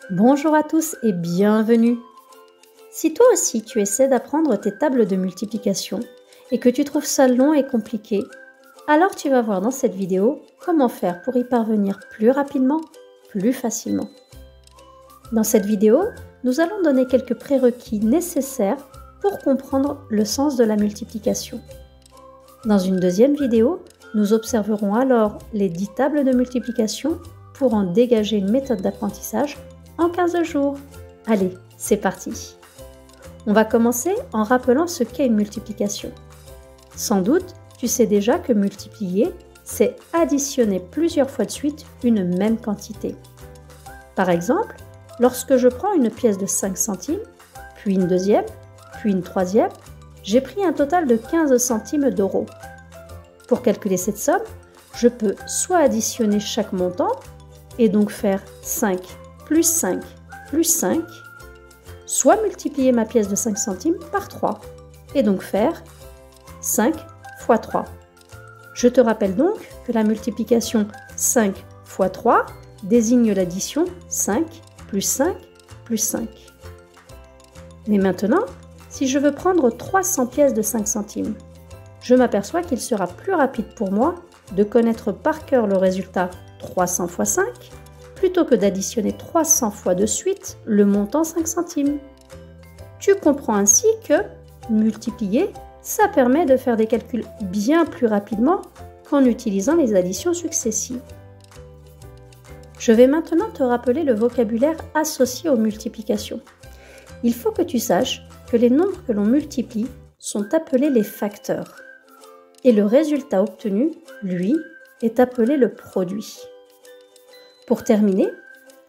Bonjour à tous et bienvenue. Si toi aussi tu essaies d'apprendre tes tables de multiplication et que tu trouves ça long et compliqué, alors tu vas voir dans cette vidéo comment faire pour y parvenir plus rapidement, plus facilement. Dans cette vidéo, nous allons donner quelques prérequis nécessaires pour comprendre le sens de la multiplication. Dans une deuxième vidéo, nous observerons alors les 10 tables de multiplication pour en dégager une méthode d'apprentissage en 15 jours. Allez, c'est parti! On va commencer en rappelant ce qu'est une multiplication. Sans doute, tu sais déjà que multiplier, c'est additionner plusieurs fois de suite une même quantité. Par exemple, lorsque je prends une pièce de 5 centimes, puis une deuxième, puis une troisième, j'ai pris un total de 15 centimes d'euros. Pour calculer cette somme, je peux soit additionner chaque montant, et donc faire 5 plus 5 plus 5, soit multiplier ma pièce de 5 centimes par 3, et donc faire 5 fois 3. Je te rappelle donc que la multiplication 5 fois 3 désigne l'addition 5 plus 5 plus 5. Mais maintenant, si je veux prendre 300 pièces de 5 centimes, je m'aperçois qu'il sera plus rapide pour moi de connaître par cœur le résultat 300 fois 5 plutôt que d'additionner 300 fois de suite le montant 5 centimes. Tu comprends ainsi que multiplier, ça permet de faire des calculs bien plus rapidement qu'en utilisant les additions successives. Je vais maintenant te rappeler le vocabulaire associé aux multiplications. Il faut que tu saches que les nombres que l'on multiplie sont appelés les facteurs. Et le résultat obtenu, lui, est appelé le produit. Pour terminer,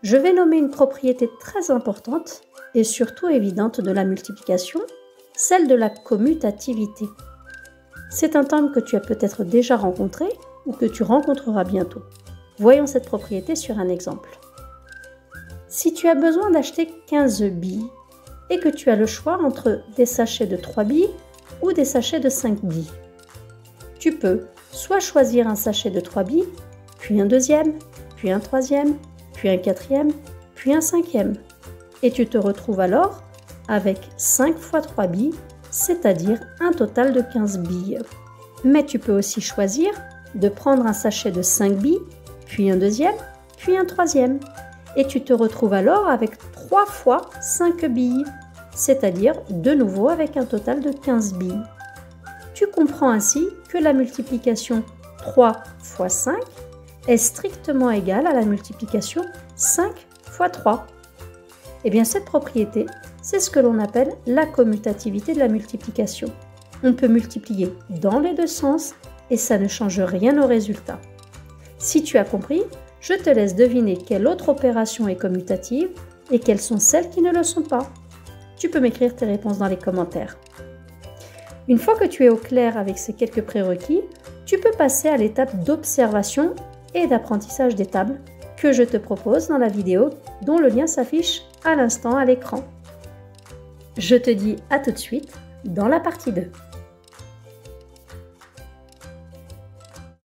je vais nommer une propriété très importante et surtout évidente de la multiplication, celle de la commutativité. C'est un terme que tu as peut-être déjà rencontré ou que tu rencontreras bientôt. Voyons cette propriété sur un exemple. Si tu as besoin d'acheter 15 billes et que tu as le choix entre des sachets de 3 billes ou des sachets de 5 billes, tu peux soit choisir un sachet de 3 billes, puis un deuxième, puis un troisième, puis un quatrième, puis un cinquième. Et tu te retrouves alors avec 5 fois 3 billes, c'est-à-dire un total de 15 billes. Mais tu peux aussi choisir de prendre un sachet de 5 billes, puis un deuxième, puis un troisième. Et tu te retrouves alors avec 3 fois 5 billes, c'est-à-dire de nouveau avec un total de 15 billes. Tu comprends ainsi que la multiplication 3 fois 5 est strictement égale à la multiplication 5 fois 3. Et bien cette propriété, c'est ce que l'on appelle la commutativité de la multiplication. On peut multiplier dans les deux sens et ça ne change rien au résultat. Si tu as compris, je te laisse deviner quelle autre opération est commutative et quelles sont celles qui ne le sont pas. Tu peux m'écrire tes réponses dans les commentaires. Une fois que tu es au clair avec ces quelques prérequis, tu peux passer à l'étape d'observation et d'apprentissage des tables que je te propose dans la vidéo dont le lien s'affiche à l'instant à l'écran. Je te dis à tout de suite dans la partie 2.